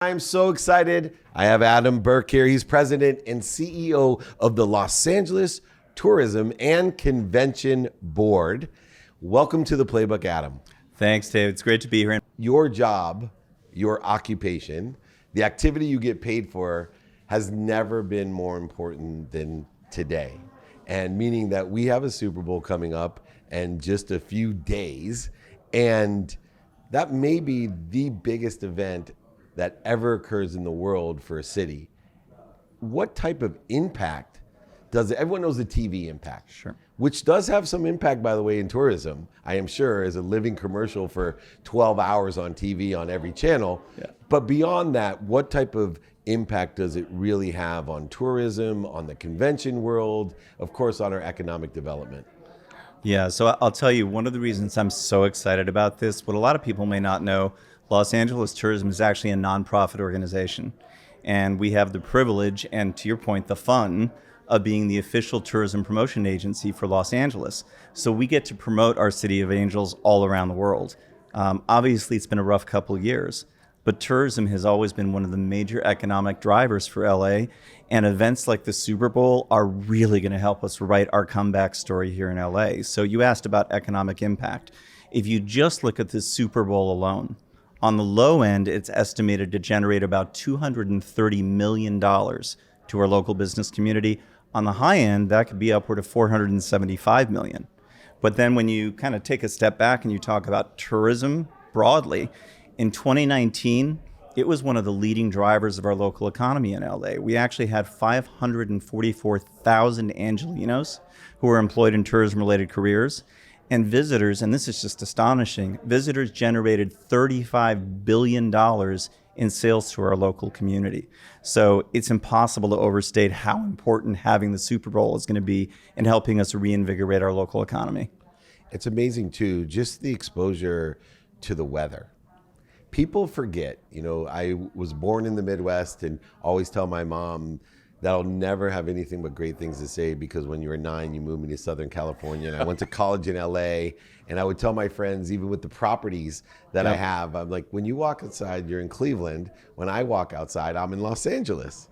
I'm so excited. I have Adam Burke here. He's president and CEO of the Los Angeles Tourism and Convention Board. Welcome to the Playbook, Adam. Thanks, Dave. It's great to be here. Your job, your occupation, the activity you get paid for has never been more important than today. And meaning that we have a Super Bowl coming up in just a few days, and that may be the biggest event that ever occurs in the world for a city. What type of impact does it? Everyone knows the TV impact, Sure. Which does have some impact, by the way, in tourism. I am sure as a living commercial for 12 hours on TV on every channel. Yeah. But beyond that, what type of impact does it really have on tourism, on the convention world, of course, on our economic development? Yeah, so I'll tell you, one of the reasons I'm so excited about this, what a lot of people may not know, Los Angeles Tourism is actually a nonprofit organization. And we have the privilege, and to your point, the fun of being the official tourism promotion agency for Los Angeles. So we get to promote our City of Angels all around the world. Obviously, it's been a rough couple of years, but tourism has always been one of the major economic drivers for LA. And events like the Super Bowl are really going to help us write our comeback story here in LA. So you asked about economic impact. If you just look at the Super Bowl alone, on the low end, it's estimated to generate about $230 million to our local business community. On the high end, that could be upward of $475 million. But then when you kind of take a step back and you talk about tourism broadly, in 2019, it was one of the leading drivers of our local economy in LA. We actually had 544,000 Angelinos who were employed in tourism-related careers. And visitors, and this is just astonishing, visitors generated $35 billion in sales to our local community. So it's impossible to overstate how important having the Super Bowl is going to be in helping us reinvigorate our local economy. It's amazing too, just the exposure to the weather. People forget, I was born in the Midwest and always tell my mom that I'll never have anything but great things to say because when you were 9, you moved me to Southern California and I went to college in LA, and I would tell my friends, even with the properties that I have, I'm like, when you walk outside, you're in Cleveland. When I walk outside, I'm in Los Angeles.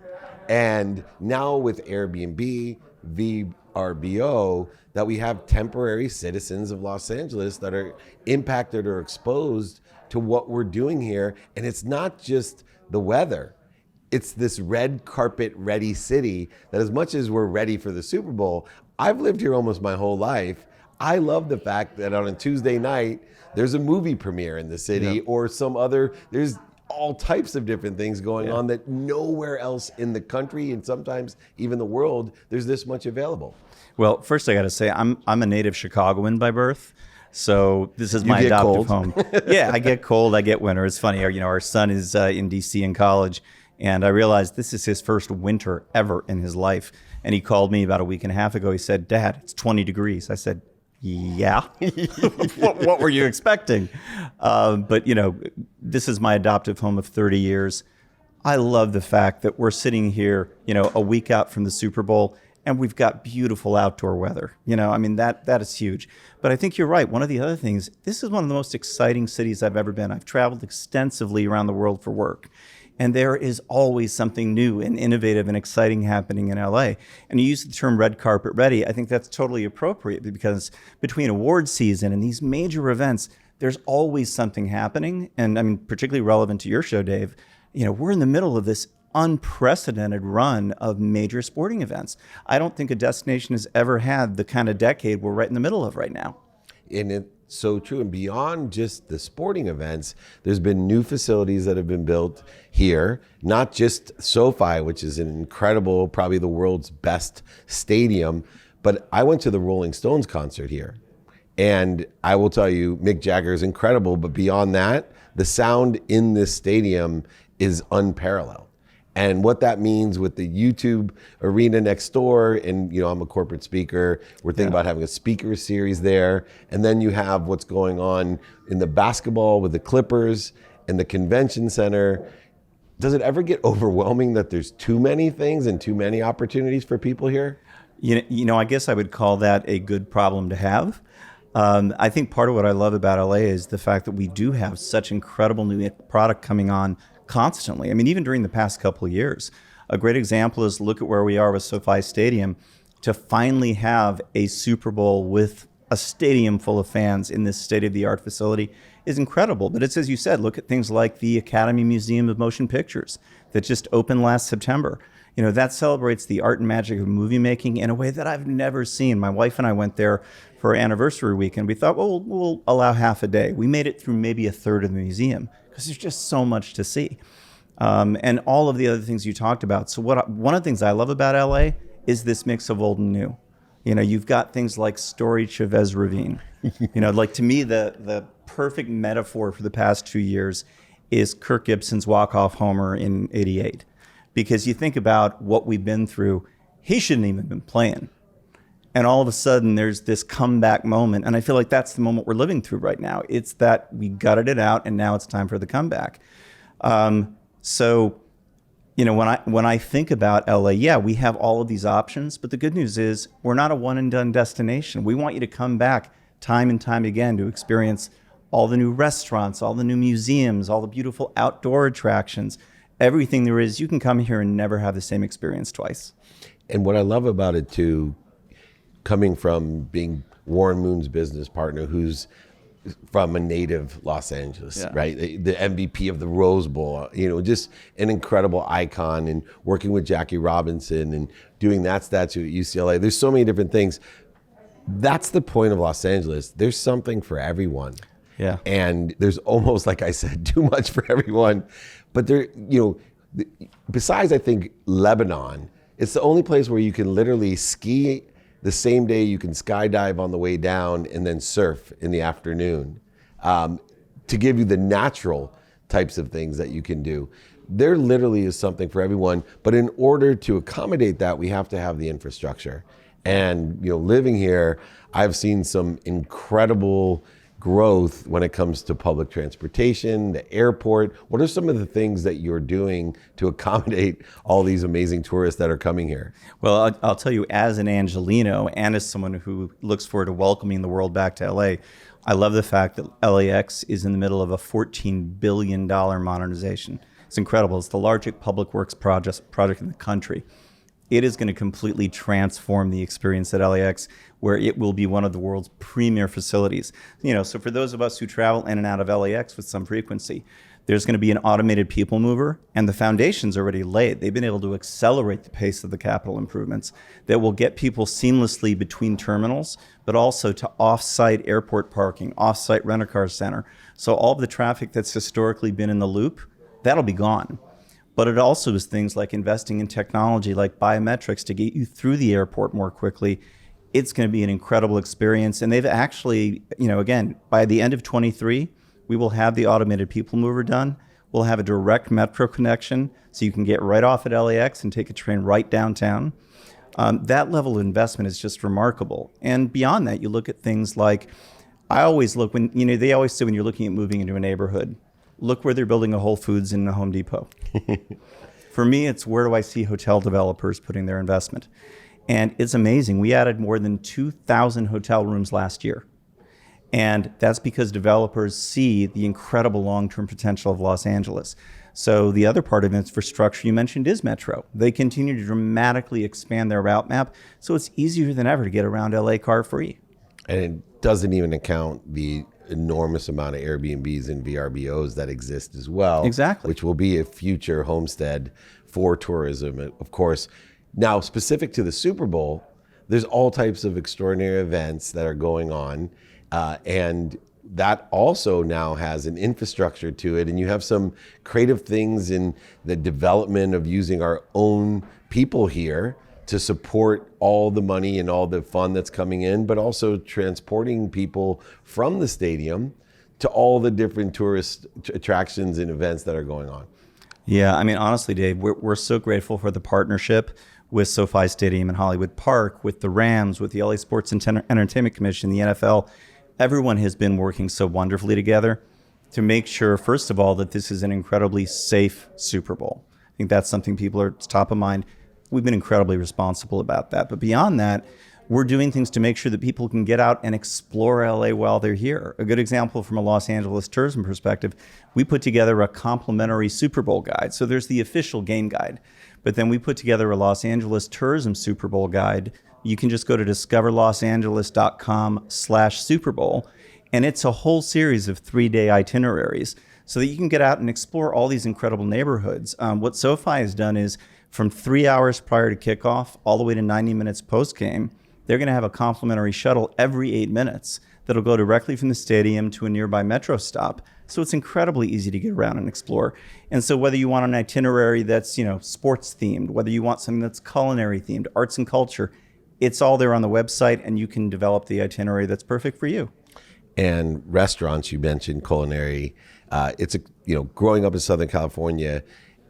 And now with Airbnb, VRBO, that we have temporary citizens of Los Angeles that are impacted or exposed to what we're doing here. And it's not just the weather. It's this red carpet ready city that, as much as we're ready for the Super Bowl, I've lived here almost my whole life. I love the fact that on a Tuesday night, there's a movie premiere in the city or there's all types of different things going on that nowhere else in the country and sometimes even the world, there's this much available. Well, first I got to say, I'm a native Chicagoan by birth. So this is my adoptive home. Yeah, I get cold, I get winter. It's funny, our son is in DC in college. And I realized this is his first winter ever in his life. And he called me about a week and a half ago. He said, "Dad, it's 20 degrees. I said, "Yeah." what were you expecting? But, this is my adoptive home of 30 years. I love the fact that we're sitting here, a week out from the Super Bowl, and we've got beautiful outdoor weather. That is huge. But I think you're right. One of the other things, this is one of the most exciting cities I've ever been. I've traveled extensively around the world for work. And there is always something new and innovative and exciting happening in LA. And you use the term red carpet ready. I think that's totally appropriate because between award season and these major events, there's always something happening. And particularly relevant to your show, Dave, we're in the middle of this unprecedented run of major sporting events. I don't think a destination has ever had the kind of decade we're right in the middle of right now. And it's so true. And beyond just the sporting events, there's been new facilities that have been built here, not just SoFi, which is an incredible, probably the world's best stadium, but I went to the Rolling Stones concert here. And I will tell you, Mick Jagger is incredible, but beyond that, the sound in this stadium is unparalleled. And what that means with the YouTube arena next door, and I'm a corporate speaker, we're thinking about having a speaker series there. And then you have what's going on in the basketball with the Clippers and the convention center. Does it ever get overwhelming that there's too many things and too many opportunities for people here? I guess I would call that a good problem to have. I think part of what I love about LA is the fact that we do have such incredible new product coming on constantly. I mean, even during the past couple of years. A great example is look at where we are with SoFi Stadium. To finally have a Super Bowl with a stadium full of fans in this state-of-the-art facility is incredible. But it's, as you said, look at things like the Academy Museum of Motion Pictures that just opened last September. You know, that celebrates the art and magic of movie making in a way that I've never seen. My wife and I went there for our anniversary weekend. We thought, well, we'll allow half a day. We made it through maybe a third of the museum because there's just so much to see. And all of the other things you talked about. So one of the things I love about LA is this mix of old and new. You know, you've got things like Story Chavez Ravine. You know, like to me, the perfect metaphor for the past 2 years is Kirk Gibson's walk-off homer in '88. Because you think about what we've been through, he shouldn't even been playing. And all of a sudden there's this comeback moment. And I feel like that's the moment we're living through right now. It's that we gutted it out and now it's time for the comeback. So, you know, when I think about LA, yeah, we have all of these options, but the good news is we're not a one and done destination. We want you to come back time and time again to experience all the new restaurants, all the new museums, all the beautiful outdoor attractions, everything there is. You can come here and never have the same experience twice. And what I love about it too, coming from being Warren Moon's business partner, who's from a native Los Angeles, right? The MVP of the Rose Bowl, you know, just an incredible icon, and working with Jackie Robinson and doing that statue at UCLA. There's so many different things. That's the point of Los Angeles. There's something for everyone. Yeah. And there's almost, like I said, too much for everyone. But there, you know, besides, I think, Lebanon, it's the only place where you can literally ski the same day you can skydive on the way down and then surf in the afternoon, to give you the natural types of things that you can do. There literally is something for everyone, but in order to accommodate that, we have to have the infrastructure. And, you know, living here, I've seen some incredible growth when it comes to public transportation, the airport. What are some of the things that you're doing to accommodate all these amazing tourists that are coming here? Well, I'll tell you, as an Angelino and as someone who looks forward to welcoming the world back to LA, I love the fact that LAX is in the middle of a $14 billion modernization. It's incredible. It's the largest public works project in the country. It is going to completely transform the experience at LAX, where it will be one of the world's premier facilities. You know, so for those of us who travel in and out of LAX with some frequency, there's going to be an automated people mover, and the foundation's already laid. They've been able to accelerate the pace of the capital improvements that will get people seamlessly between terminals, but also to off-site airport parking, off-site rent-a-car center. So all of the traffic that's historically been in the loop, that'll be gone. But it also is things like investing in technology like biometrics to get you through the airport more quickly. It's going to be an incredible experience. And they've actually, you know, again, by the end of 23, we will have the automated people mover done. We'll have a direct metro connection, so you can get right off at LAX and take a train right downtown. That level of investment is just remarkable. And beyond that, you look at things like, I always look when, you know, they always say when you're looking at moving into a neighborhood, look where they're building a Whole Foods and a Home Depot. For me, it's where do I see hotel developers putting their investment? And it's amazing. We added more than 2,000 hotel rooms last year. And that's because developers see the incredible long-term potential of Los Angeles. So the other part of infrastructure you mentioned is Metro. They continue to dramatically expand their route map, so it's easier than ever to get around LA car-free. And it doesn't even account the enormous amount of Airbnbs and VRBOs that exist as well. Exactly. Which will be a future homestead for tourism, of course. Now, specific to the Super Bowl, there's all types of extraordinary events that are going on. And that also now has an infrastructure to it. And you have some creative things in the development of using our own people here to support all the money and all the fun that's coming in, but also transporting people from the stadium to all the different tourist attractions and events that are going on. Yeah, I mean, honestly, Dave, we're so grateful for the partnership with SoFi Stadium and Hollywood Park, with the Rams, with the LA Sports Entertainment Commission, the NFL. Everyone has been working so wonderfully together to make sure, first of all, that this is an incredibly safe Super Bowl. I think that's something people are top of mind. We've been incredibly responsible about that. But beyond that, we're doing things to make sure that people can get out and explore LA while they're here. A good example from a Los Angeles tourism perspective, we put together a complimentary Super Bowl guide. So there's the official game guide, but then we put together a Los Angeles tourism Super Bowl guide. You can just go to discoverlosangeles.com/Super Bowl, and it's a whole series of 3-day itineraries so that you can get out and explore all these incredible neighborhoods. What SoFi has done is from 3 hours prior to kickoff all the way to 90 minutes post-game, they're going to have a complimentary shuttle every 8 minutes that'll go directly from the stadium to a nearby metro stop. So it's incredibly easy to get around and explore. And so whether you want an itinerary that's, sports themed, whether you want something that's culinary themed, arts and culture, it's all there on the website, and you can develop the itinerary that's perfect for you. And restaurants, you mentioned culinary. Growing up in Southern California,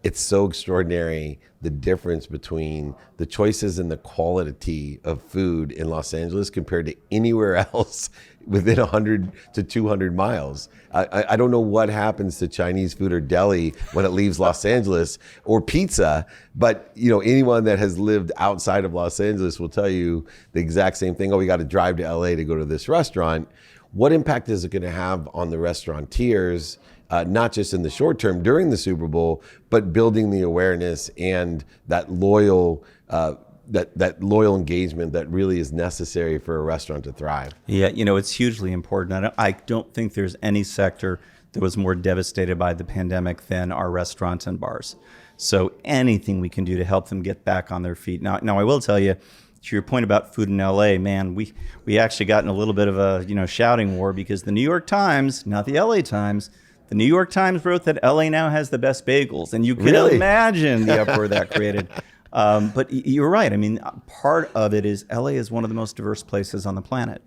it's so extraordinary the difference between the choices and the quality of food in Los Angeles compared to anywhere else within 100 to 200 miles. I don't know what happens to Chinese food or deli when it leaves Los Angeles, or pizza, but anyone that has lived outside of Los Angeles will tell you the exact same thing. Oh, we got to drive to LA to go to this restaurant. What impact is it going to have on the restaurateurs? Not just in the short term during the Super Bowl, but building the awareness and that loyal engagement that really is necessary for a restaurant to thrive. Yeah, it's hugely important. I don't think there's any sector that was more devastated by the pandemic than our restaurants and bars. So anything we can do to help them get back on their feet. Now I will tell you, to your point about food in LA, man, we actually got in a little bit of a shouting war because the New York Times, not the LA Times, the New York Times wrote that LA now has the best bagels, and you can imagine the uproar that created. But you're right. I mean, part of it is LA is one of the most diverse places on the planet.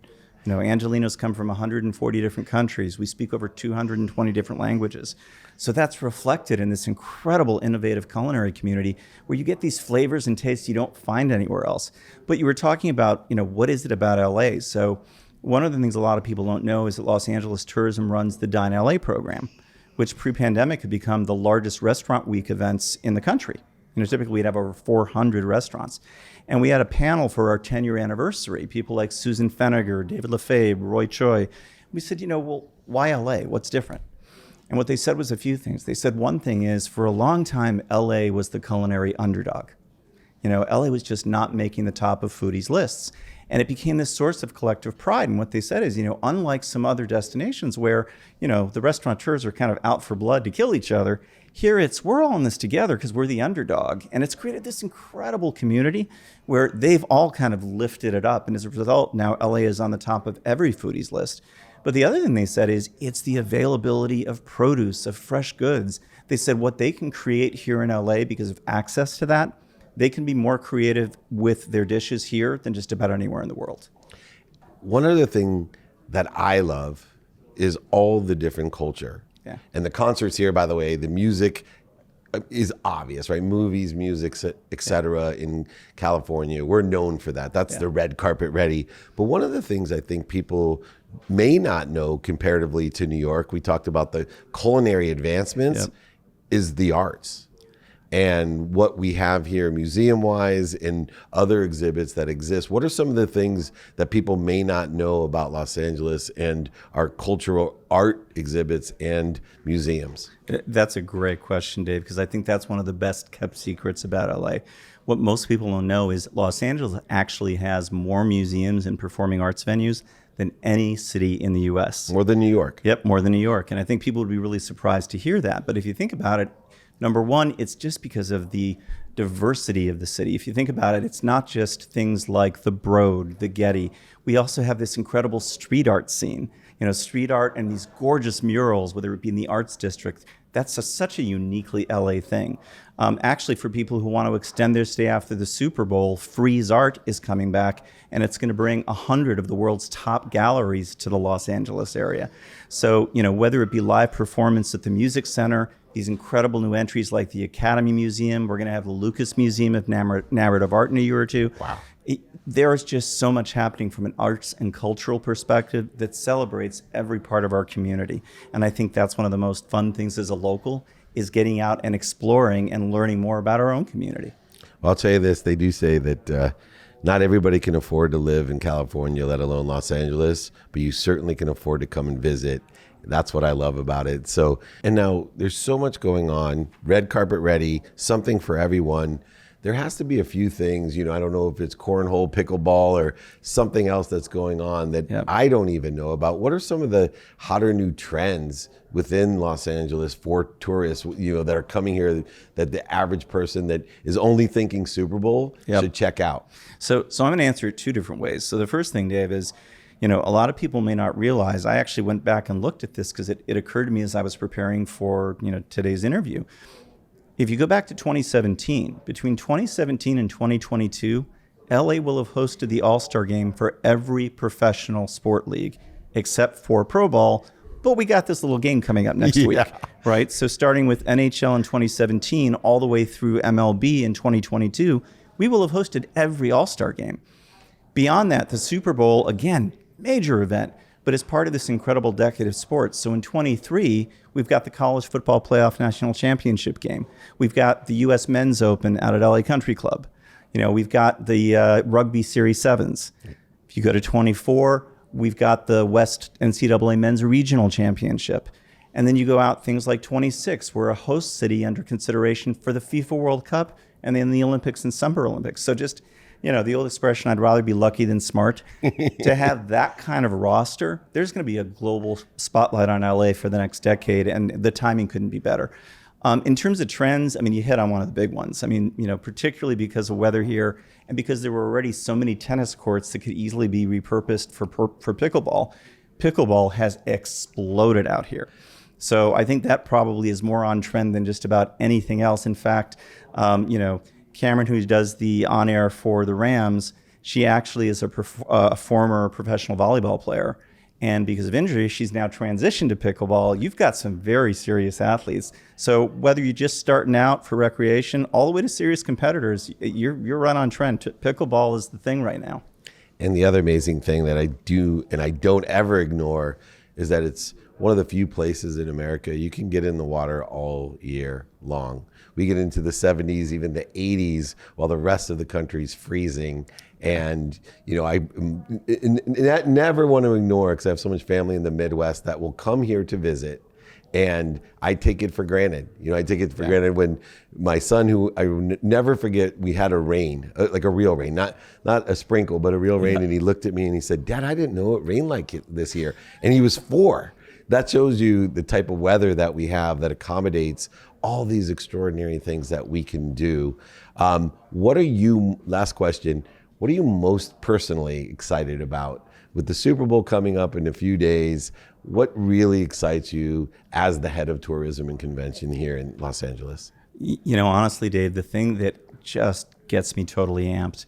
Angelinos come from 140 different countries. We speak over 220 different languages. So that's reflected in this incredible, innovative culinary community where you get these flavors and tastes you don't find anywhere else. But you were talking about, what is it about LA? So one of the things a lot of people don't know is that Los Angeles Tourism runs the Dine LA program, which pre-pandemic had become the largest restaurant week events in the country. Typically we'd have over 400 restaurants. And we had a panel for our 10-year anniversary, people like Susan Feniger, David Lefebvre, Roy Choi. We said, well, why LA? What's different? And what they said was a few things. They said one thing is, for a long time, LA was the culinary underdog. LA was just not making the top of foodies' lists. And it became this source of collective pride. And what they said is, unlike some other destinations where, the restaurateurs are kind of out for blood to kill each other, here we're all in this together because we're the underdog. And it's created this incredible community where they've all kind of lifted it up. And as a result, now LA is on the top of every foodie's list. But the other thing they said is it's the availability of produce, of fresh goods. They said what they can create here in LA because of access to that, they can be more creative with their dishes here than just about anywhere in the world. One other thing that I love is all the different culture. Yeah. And the concerts here, by the way, the music is obvious, right? Movies, music, et cetera, in California. We're known for that. That's the red carpet ready. But one of the things I think people may not know comparatively to New York, we talked about the culinary advancements, is the arts. And what we have here museum-wise and other exhibits that exist. What are some of the things that people may not know about Los Angeles and our cultural art exhibits and museums? That's a great question, Dave, because I think that's one of the best kept secrets about LA. What most people don't know is Los Angeles actually has more museums and performing arts venues than any city in the U.S. More than New York. Yep, more than New York. And I think people would be really surprised to hear that. But if you think about it, number one, it's just because of the diversity of the city. If you think about it, it's not just things like the Broad, the Getty. We also have this incredible street art scene. Street art and these gorgeous murals, whether it be in the Arts District. That's such a uniquely LA thing. Actually, for people who want to extend their stay after the Super Bowl, Frieze Art is coming back, and it's going to bring 100 of the world's top galleries to the Los Angeles area. So, whether it be live performance at the Music Center, these incredible new entries like the Academy Museum, we're going to have the Lucas Museum of Narrative Art in a year or two. Wow. There is just so much happening from an arts and cultural perspective that celebrates every part of our community. And I think that's one of the most fun things as a local, is getting out and exploring and learning more about our own community. Well, I'll tell you this, they do say that Not everybody can afford to live in California, let alone Los Angeles, but you certainly can afford to come and visit. That's what I love about it. So, and now there's so much going on, red carpet ready, something for everyone. There has to be a few things, I don't know if it's cornhole, pickleball, or something else that's going on that I don't even know about. What are some of the hotter new trends within Los Angeles for tourists, that are coming here that the average person that is only thinking Super Bowl should check out? So I'm going to answer it two different ways. So the first thing, Dave, is, a lot of people may not realize, I actually went back and looked at this because it occurred to me as I was preparing for, today's interview. If you go back to 2017, between 2017 and 2022, LA will have hosted the All-Star Game for every professional sport league except for Pro Ball. But we got this little game coming up next week, right? So starting with NHL in 2017 all the way through MLB in 2022, we will have hosted every All-Star Game. Beyond that, the Super Bowl, again, major event, but as part of this incredible decade of sports. So in 23, we've got the College Football Playoff National Championship game. We've got the U.S. Men's Open out at LA Country Club. We've got the Rugby Series 7s. If you go to 24, we've got the West NCAA Men's Regional Championship. And then you go out things like 26, we're a host city under consideration for the FIFA World Cup and then the Olympics and Summer Olympics. So just, the old expression, I'd rather be lucky than smart. To have that kind of roster, there's going to be a global spotlight on LA for the next decade, and the timing couldn't be better. In terms of trends, you hit on one of the big ones. Particularly because of weather here and because there were already so many tennis courts that could easily be repurposed for pickleball. Pickleball has exploded out here. So I think that probably is more on trend than just about anything else. In fact, Cameron, who does the on-air for the Rams, she actually is a former professional volleyball player. And because of injury, she's now transitioned to pickleball. You've got some very serious athletes. So whether you're just starting out for recreation, all the way to serious competitors, you're right on trend. Pickleball is the thing right now. And the other amazing thing that I do, and I don't ever ignore, is that it's one of the few places in America you can get in the water all year long. We get into the 70s, even the 80s, while the rest of the country's freezing. And, I never want to ignore, because I have so much family in the Midwest that will come here to visit. And I take it for granted. I take it for granted when my son, who I never forget, we had a rain, like a real rain, not a sprinkle, but a real rain. And he looked at me and he said, "Dad, I didn't know it rained like it this year." And he was 4. That shows you the type of weather that we have that accommodates all these extraordinary things that we can do. Last question, what are you most personally excited about? With the Super Bowl coming up in a few days, what really excites you as the head of tourism and convention here in Los Angeles? Honestly, Dave, the thing that just gets me totally amped,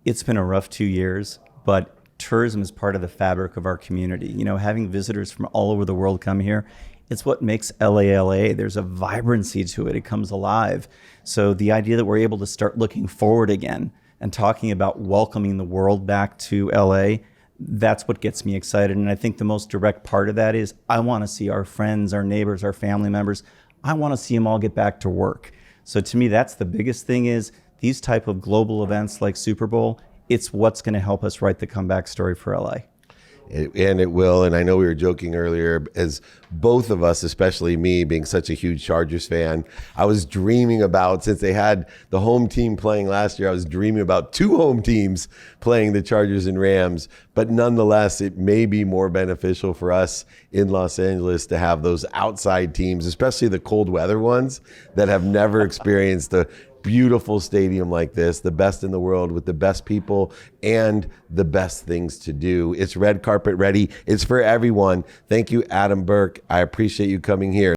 it's been a rough 2 years, but tourism is part of the fabric of our community. Having visitors from all over the world come here, it's what makes LA LA. There's a vibrancy to it. It comes alive. So the idea that we're able to start looking forward again and talking about welcoming the world back to LA, that's what gets me excited. And I think the most direct part of that is I want to see our friends, our neighbors, our family members. I want to see them all get back to work. So to me, that's the biggest thing, is these type of global events like Super Bowl. It's what's going to help us write the comeback story for LA. And it will. And I know we were joking earlier, as both of us, especially me, being such a huge Chargers fan, I was dreaming about, since they had the home team playing last year, I was dreaming about 2 home teams playing, the Chargers and Rams. But nonetheless, it may be more beneficial for us in Los Angeles to have those outside teams, especially the cold weather ones that have never experienced the beautiful stadium like this, the best in the world, with the best people and the best things to do. It's red carpet ready. It's for everyone. Thank you, Adam Burke. I appreciate you coming here.